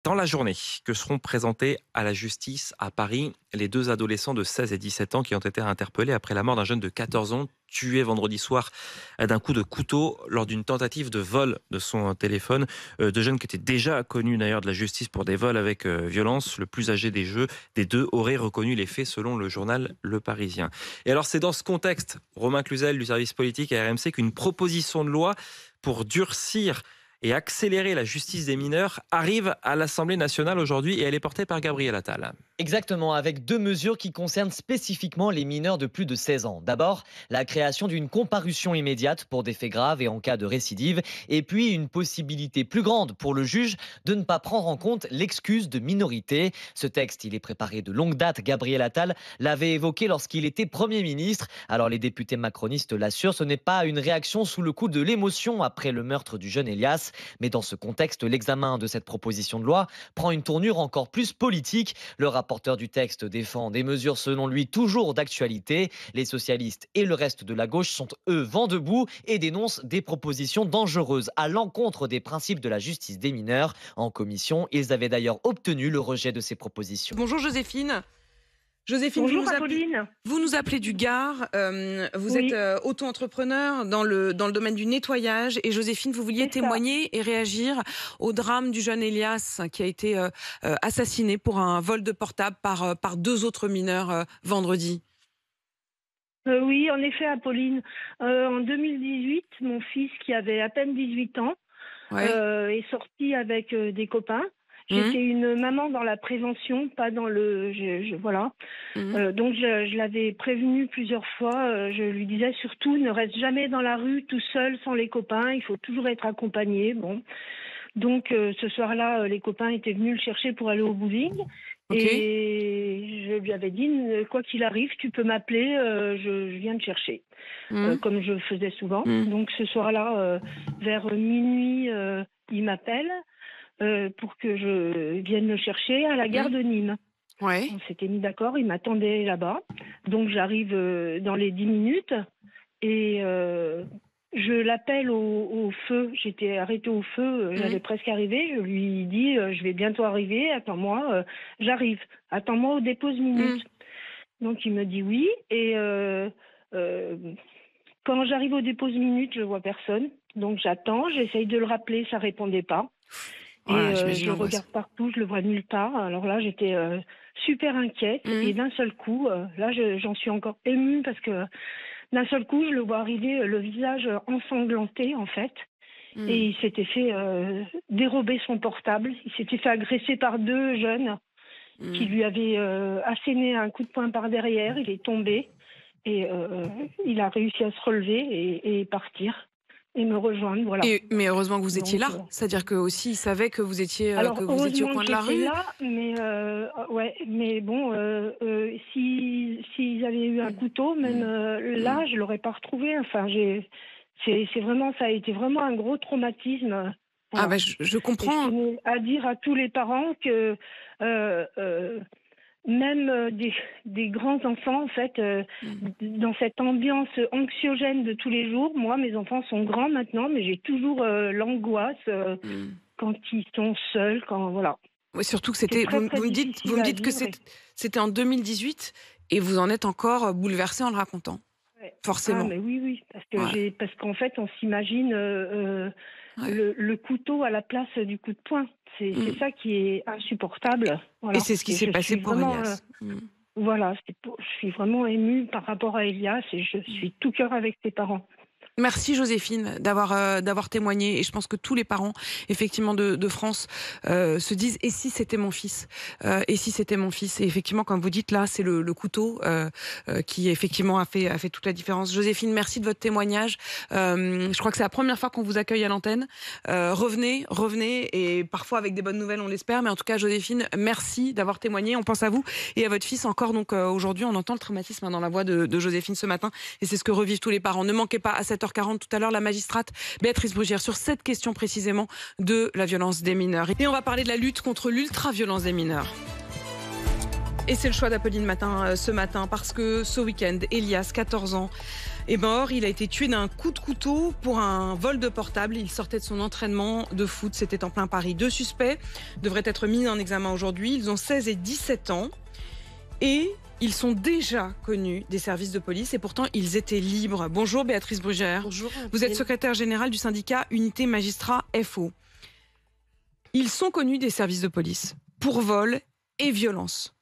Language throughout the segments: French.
Dans la journée que seront présentés à la justice à Paris les deux adolescents de 16 et 17 ans qui ont été interpellés après la mort d'un jeune de 14 ans tué vendredi soir d'un coup de couteau lors d'une tentative de vol de son téléphone. Deux jeunes qui étaient déjà connus d'ailleurs de la justice pour des vols avec violence. Le plus âgé des deux aurait reconnu les faits selon le journal Le Parisien. Et alors c'est dans ce contexte, Romain Cluzel du service politique à RMC, qu'une proposition de loi pour durcir et accélérer la justice des mineurs arrive à l'Assemblée nationale aujourd'hui et elle est portée par Gabriel Attal. Exactement, avec deux mesures qui concernent spécifiquement les mineurs de plus de 16 ans. D'abord, la création d'une comparution immédiate pour des faits graves et en cas de récidive, et puis une possibilité plus grande pour le juge de ne pas prendre en compte l'excuse de minorité. Ce texte, il est préparé de longue date. Gabriel Attal l'avait évoqué lorsqu'il était Premier ministre. Alors les députés macronistes l'assurent, ce n'est pas une réaction sous le coup de l'émotion après le meurtre du jeune Elias. Mais dans ce contexte, l'examen de cette proposition de loi prend une tournure encore plus politique. Le rapporteur du texte défend des mesures selon lui toujours d'actualité. Les socialistes et le reste de la gauche sont eux vent debout et dénoncent des propositions dangereuses à l'encontre des principes de la justice des mineurs. En commission, ils avaient d'ailleurs obtenu le rejet de ces propositions. Bonjour Joséphine. Joséphine, Bonjour Apolline. vous nous appelez du Gard, vous Oui, êtes auto-entrepreneur dans le domaine du nettoyage et Joséphine, vous vouliez c'est ça. témoigner et réagir au drame du jeune Elias qui a été assassiné pour un vol de portable par deux autres mineurs vendredi. Oui, en effet, Apolline. En 2018, mon fils, qui avait à peine 18 ans, Ouais. est sorti avec des copains. Mhm. J'étais une maman dans la prévention, pas dans le... voilà. Mhm. Donc, je l'avais prévenu plusieurs fois. Je lui disais surtout, ne reste jamais dans la rue tout seul, sans les copains. Il faut toujours être accompagné. Bon. Donc, ce soir-là, les copains étaient venus le chercher pour aller au bowling. Ok. Et je lui avais dit, quoi qu'il arrive, tu peux m'appeler, je viens te chercher, Mhm. comme je faisais souvent. Mhm. Donc ce soir-là, vers minuit, il m'appelle pour que je vienne le chercher à la gare de Nîmes. Ouais. On s'était mis d'accord, il m'attendait là-bas. Donc j'arrive dans les 10 minutes et je l'appelle au feu. J'étais arrêtée au feu, j'allais presque arriver. Je lui dis, je vais bientôt arriver, attends-moi, j'arrive. Attends-moi au dépose minute. Donc il me dit oui. Et euh, quand j'arrive au dépose minute, je vois personne. Donc j'attends, j'essaye de le rappeler, ça répondait pas. Et Voilà, j'imagine je l'angoisse. regarde partout, je le vois nulle part. Alors là, j'étais super inquiète. Mhm. Et d'un seul coup, là, j'en suis encore émue parce que d'un seul coup, je le vois arriver, le visage ensanglanté, en fait. Mhm. Et il s'était fait dérober son portable. Il s'était fait agresser par deux jeunes qui lui avaient asséné un coup de poing par derrière. Il est tombé et il a réussi à se relever et partir et me rejoindre. Voilà. Mais heureusement que vous étiez Donc, là, c'est-à-dire que aussi il savait que vous étiez alors, au heureusement coin que de la j'étais rue. là, mais ouais, mais bon, s'ils avaient eu un couteau, même là, je l'aurais pas retrouvé. Enfin, c'est vraiment, ça a été vraiment un gros traumatisme. Ah Voilà. ben je Et je comprends. tenais à dire à tous les parents que même des grands enfants, en fait, dans cette ambiance anxiogène de tous les jours, moi, mes enfants sont grands maintenant, mais j'ai toujours l'angoisse Mm. quand ils sont seuls, quand voilà. Ouais, surtout que C'est c'était. très très Vous difficile me à dites que vivre. c'était en 2018 et vous en êtes encore bouleversé en le racontant. Ouais. Ah Forcément. mais oui oui parce que Ouais. parce qu'en fait on s'imagine Ouais. le couteau à la place du coup de poing. C'est Mm. ça qui est insupportable. Voilà. Et c'est ce qui Et s'est je passé suis pour vraiment Elias. Mm. voilà, je suis vraiment émue par rapport à Elias et je suis tout cœur avec ses parents. Merci Joséphine d'avoir témoigné et je pense que tous les parents effectivement de France se disent et si c'était mon fils et si c'était mon fils et effectivement comme vous dites là c'est le couteau qui effectivement a fait toute la différence. Joséphine, merci de votre témoignage. Je crois que c'est la première fois qu'on vous accueille à l'antenne. Revenez et parfois avec des bonnes nouvelles on l'espère, mais en tout cas Joséphine, merci d'avoir témoigné. On pense à vous et à votre fils encore. Donc aujourd'hui on entend le traumatisme dans la voix de Joséphine ce matin et c'est ce que revivent tous les parents. Ne manquez pas à 7h40 tout à l'heure la magistrate Béatrice Brugière sur cette question précisément de la violence des mineurs. Et on va parler de la lutte contre l'ultra-violence des mineurs. Et c'est le choix d'Apolline Matin ce matin parce que ce week-end, Elias, 14 ans, est mort. Il a été tué d'un coup de couteau pour un vol de portable. Il sortait de son entraînement de foot. C'était en plein Paris. 2 suspects devraient être mis en examen aujourd'hui. Ils ont 16 et 17 ans. Et ils sont déjà connus des services de police et pourtant ils étaient libres. Bonjour Béatrice Brugère. Bonjour. Vous êtes secrétaire générale du syndicat Unité Magistrats FO. Ils sont connus des services de police pour vol et violence.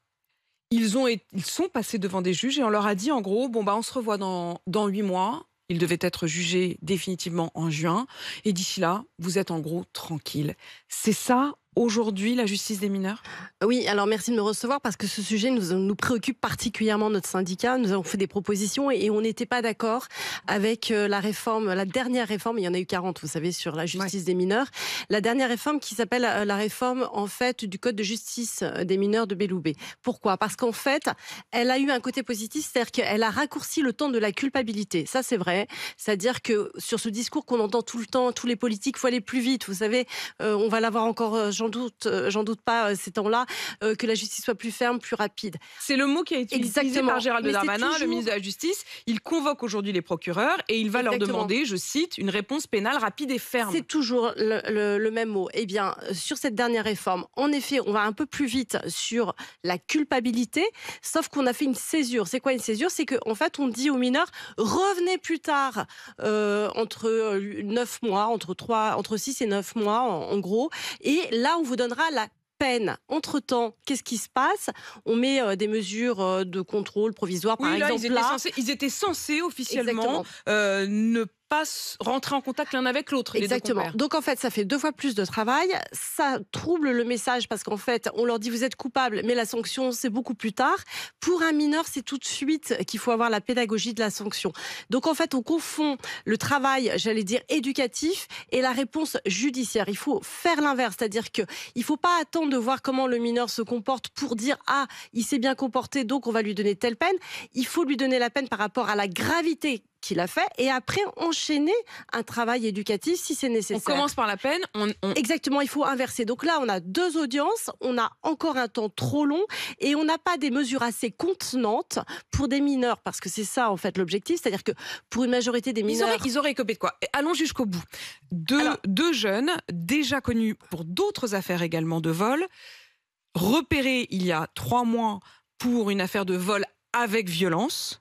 Ils sont passés devant des juges et on leur a dit en gros, on se revoit dans 8 mois. Ils devaient être jugés définitivement en juin. Et d'ici là, vous êtes en gros tranquille. C'est ça aujourd'hui la justice des mineurs ? Oui, alors merci de me recevoir parce que ce sujet nous préoccupe particulièrement notre syndicat. Nous avons fait des propositions et on n'était pas d'accord avec la dernière réforme, il y en a eu 40, vous savez, sur la justice des mineurs. La dernière réforme qui s'appelle la réforme en fait du code de justice des mineurs de Belloubet. Pourquoi ? Parce qu'en fait, elle a eu un côté positif, c'est-à-dire qu'elle a raccourci le temps de la culpabilité. Ça, c'est vrai. C'est-à-dire que sur ce discours qu'on entend tout le temps, tous les politiques, il faut aller plus vite. Vous savez, on va l'avoir encore, j'en doute pas ces temps-là, que la justice soit plus ferme, plus rapide. C'est le mot qui a été utilisé par Gérald Darmanin, le ministre de la Justice. Il convoque aujourd'hui les procureurs et il va leur demander, je cite, une réponse pénale rapide et ferme. C'est toujours le même mot. Eh bien, sur cette dernière réforme, en effet, on va un peu plus vite sur la culpabilité, sauf qu'on a fait une césure. C'est quoi une césure ? C'est qu'en fait, on dit aux mineurs, revenez plus tard, entre 9 mois, entre 6 et 9 mois, en gros, et là, on vous donnera la peine. Entre-temps, qu'est-ce qui se passe ? On met des mesures de contrôle provisoire, par exemple. Ils étaient censés officiellement ne pas rentrer en contact l'un avec l'autre. Exactement. Donc en fait, ça fait 2 fois plus de travail. Ça trouble le message parce qu'en fait, on leur dit vous êtes coupable, mais la sanction, c'est beaucoup plus tard. Pour un mineur, c'est tout de suite qu'il faut avoir la pédagogie de la sanction. Donc en fait, on confond le travail, j'allais dire, éducatif et la réponse judiciaire. Il faut faire l'inverse, c'est-à-dire qu'il ne faut pas attendre de voir comment le mineur se comporte pour dire « Ah, il s'est bien comporté, donc on va lui donner telle peine ». Il faut lui donner la peine par rapport à la gravité qu'il a fait et après enchaîner un travail éducatif si c'est nécessaire. On commence par la peine. Exactement, il faut inverser. Donc là, on a 2 audiences, on a encore un temps trop long et on n'a pas des mesures assez contenantes pour des mineurs parce que c'est ça en fait l'objectif, c'est-à-dire que pour une majorité des mineurs... Ils auraient écopé de quoi ? Allons jusqu'au bout. Deux jeunes, déjà connus pour d'autres affaires également de vol, repérés il y a 3 mois pour une affaire de vol avec violence.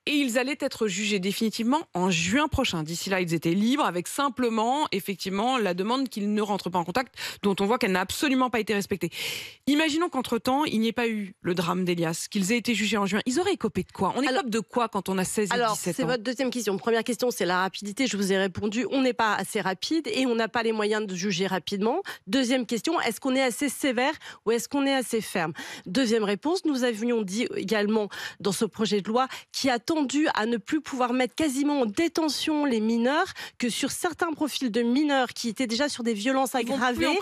Et ils allaient être jugés définitivement en juin prochain. D'ici là, ils étaient libres avec simplement, effectivement, la demande qu'ils ne rentrent pas en contact, dont on voit qu'elle n'a absolument pas été respectée. Imaginons qu'entre-temps, il n'y ait pas eu le drame d'Elias, qu'ils aient été jugés en juin. Ils auraient écopé de quoi ? On écope de quoi quand on a 16 et 17 ans ? Alors, c'est votre deuxième question. Première question, c'est la rapidité. Je vous ai répondu, on n'est pas assez rapide et on n'a pas les moyens de juger rapidement. Deuxième question, est-ce qu'on est assez sévère ou est-ce qu'on est assez ferme ? Deuxième réponse, nous avions dit également dans ce projet de loi qui a tendu à ne plus pouvoir mettre quasiment en détention les mineurs, que sur certains profils de mineurs qui étaient déjà sur des violences aggravées,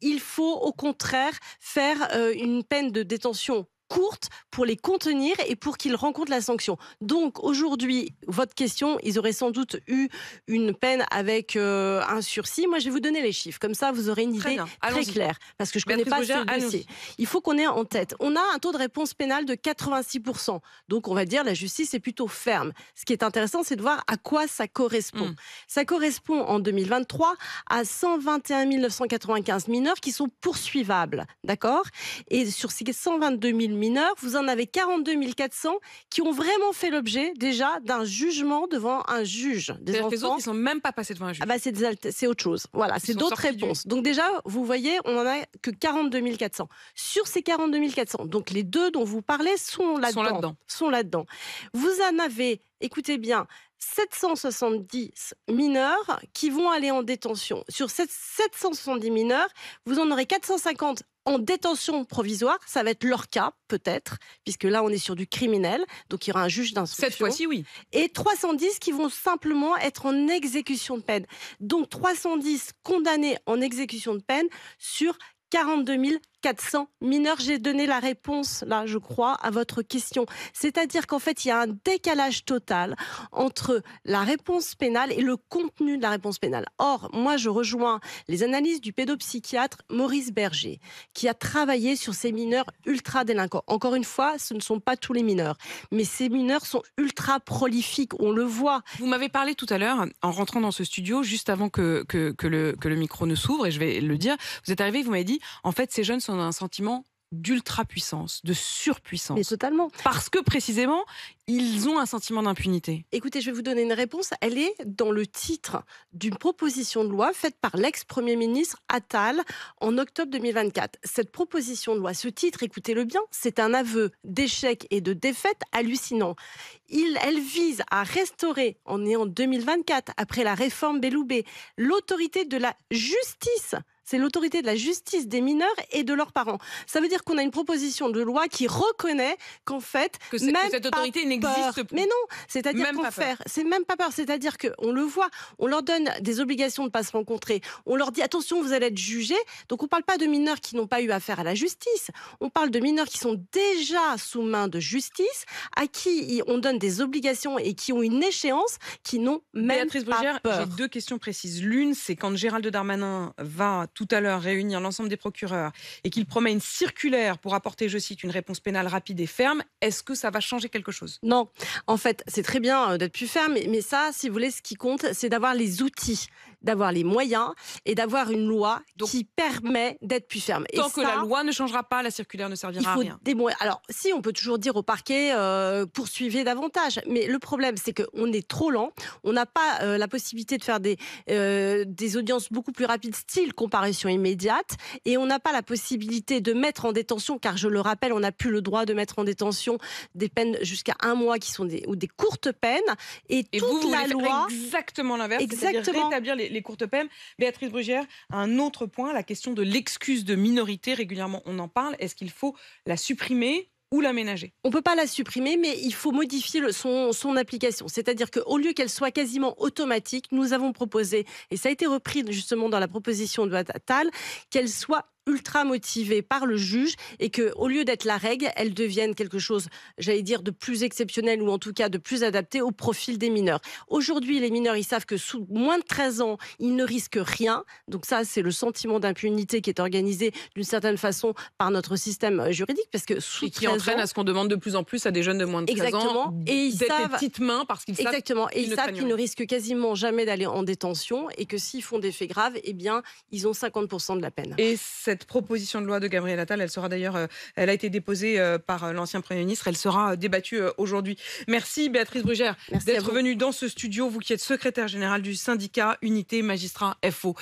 il faut au contraire faire une peine de détention courte pour les contenir et pour qu'ils rencontrent la sanction. Donc aujourd'hui, votre question, ils auraient sans doute eu une peine avec un sursis. Moi, je vais vous donner les chiffres. Comme ça, vous aurez une idée très claire. Parce que je ne connais pas ce dossier. Il faut qu'on ait en tête. On a un taux de réponse pénale de 86%. Donc, on va dire la justice est plutôt ferme. Ce qui est intéressant, c'est de voir à quoi ça correspond. Ça correspond en 2023 à 121 995 mineurs qui sont poursuivables. D'accord ? Et sur ces 122 000 mineurs, vous en avez 42 400 qui ont vraiment fait l'objet déjà d'un jugement devant un juge. Les autres, ils ne sont même pas passés devant un juge. Ah bah c'est autre chose. Voilà, c'est d'autres réponses. Donc déjà, vous voyez, on n'en a que 42 400. Sur ces 42 400, donc les 2 dont vous parlez sont là-dedans. Vous en avez, écoutez bien, 770 mineurs qui vont aller en détention. Sur ces 770 mineurs, vous en aurez 450 en détention provisoire, ça va être leur cas, peut-être, puisque là, on est sur du criminel, donc il y aura un juge d'instruction. Cette fois-ci, oui. Et 310 qui vont simplement être en exécution de peine. Donc 310 condamnés en exécution de peine sur 42 400 mineurs. J'ai donné la réponse, là, je crois, à votre question. C'est-à-dire qu'en fait, il y a un décalage total entre la réponse pénale et le contenu de la réponse pénale. Or, moi, je rejoins les analyses du pédopsychiatre Maurice Berger, qui a travaillé sur ces mineurs ultra-délinquants. Encore une fois, ce ne sont pas tous les mineurs, mais ces mineurs sont ultra-prolifiques, on le voit. Vous m'avez parlé tout à l'heure, en rentrant dans ce studio, juste avant que le micro ne s'ouvre, et je vais le dire, vous êtes arrivé, vous m'avez dit, en fait, ces jeunes sont dans un sentiment d'ultra-puissance, de surpuissance. Mais totalement. Parce que, précisément, ils ont un sentiment d'impunité. Écoutez, je vais vous donner une réponse. Elle est dans le titre d'une proposition de loi faite par l'ex-premier ministre Attal en octobre 2024. Cette proposition de loi, ce titre, écoutez-le bien, c'est un aveu d'échec et de défaite hallucinant. Elle vise à restaurer, on est en 2024, après la réforme Belloubet, l'autorité de la justice. C'est l'autorité de la justice des mineurs et de leurs parents. Ça veut dire qu'on a une proposition de loi qui reconnaît qu'en fait, que cette autorité n'existe plus. Mais non, c'est-à-dire c'est même pas peur. C'est-à-dire qu'on le voit, on leur donne des obligations de ne pas se rencontrer. On leur dit attention, vous allez être jugés. Donc on ne parle pas de mineurs qui n'ont pas eu affaire à la justice. On parle de mineurs qui sont déjà sous main de justice, à qui on donne des obligations et qui ont une échéance, qui n'ont même Béatrice pas Brugère, peur. j'ai 2 questions précises. L'une, c'est quand Gérald Darmanin va tout à l'heure réunir l'ensemble des procureurs et qu'il promet une circulaire pour apporter, je cite, une réponse pénale rapide et ferme, est-ce que ça va changer quelque chose ? Non, en fait, c'est très bien d'être plus ferme, mais ça, si vous voulez, ce qui compte, c'est d'avoir les outils, d'avoir les moyens et d'avoir une loi qui permet d'être plus ferme. Tant que la loi ne changera pas, la circulaire ne servira à rien. Alors, si, on peut toujours dire au parquet, poursuivez davantage, mais le problème, c'est qu'on est trop lent, on n'a pas la possibilité de faire des audiences beaucoup plus rapides, style comparution immédiate, et on n'a pas la possibilité de mettre en détention, car je le rappelle, on n'a plus le droit de mettre en détention des peines jusqu'à 1 mois qui sont des courtes peines, et toute vous la loi exactement l'inverse, c'est-à-dire rétablir les courtes peines. Béatrice Brugère, un autre point, la question de l'excuse de minorité, régulièrement on en parle, est-ce qu'il faut la supprimer ou l'aménager? On ne peut pas la supprimer, mais il faut modifier son application. C'est-à-dire qu'au lieu qu'elle soit quasiment automatique, nous avons proposé, et ça a été repris justement dans la proposition de Attal, qu'elle soit ultra motivée par le juge et qu'au lieu d'être la règle, elle devienne quelque chose, j'allais dire, de plus exceptionnel ou en tout cas de plus adapté au profil des mineurs. Aujourd'hui, les mineurs, ils savent que sous moins de 13 ans, ils ne risquent rien. Donc ça, c'est le sentiment d'impunité qui est organisé d'une certaine façon par notre système juridique, parce que sous 13 ans... Et qui entraîne à ce qu'on demande de plus en plus à des jeunes de moins de 13 ans d'être les petites mains parce qu'ils savent qu'ils ne risquent quasiment jamais d'aller en détention et que s'ils font des faits graves, eh bien, ils ont 50% de la peine. Et cette proposition de loi de Gabriel Attal, elle sera d'ailleurs, elle a été déposée par l'ancien Premier ministre, elle sera débattue aujourd'hui. Merci Béatrice Brugère d'être venue dans ce studio, vous qui êtes secrétaire générale du syndicat Unité Magistrats FO.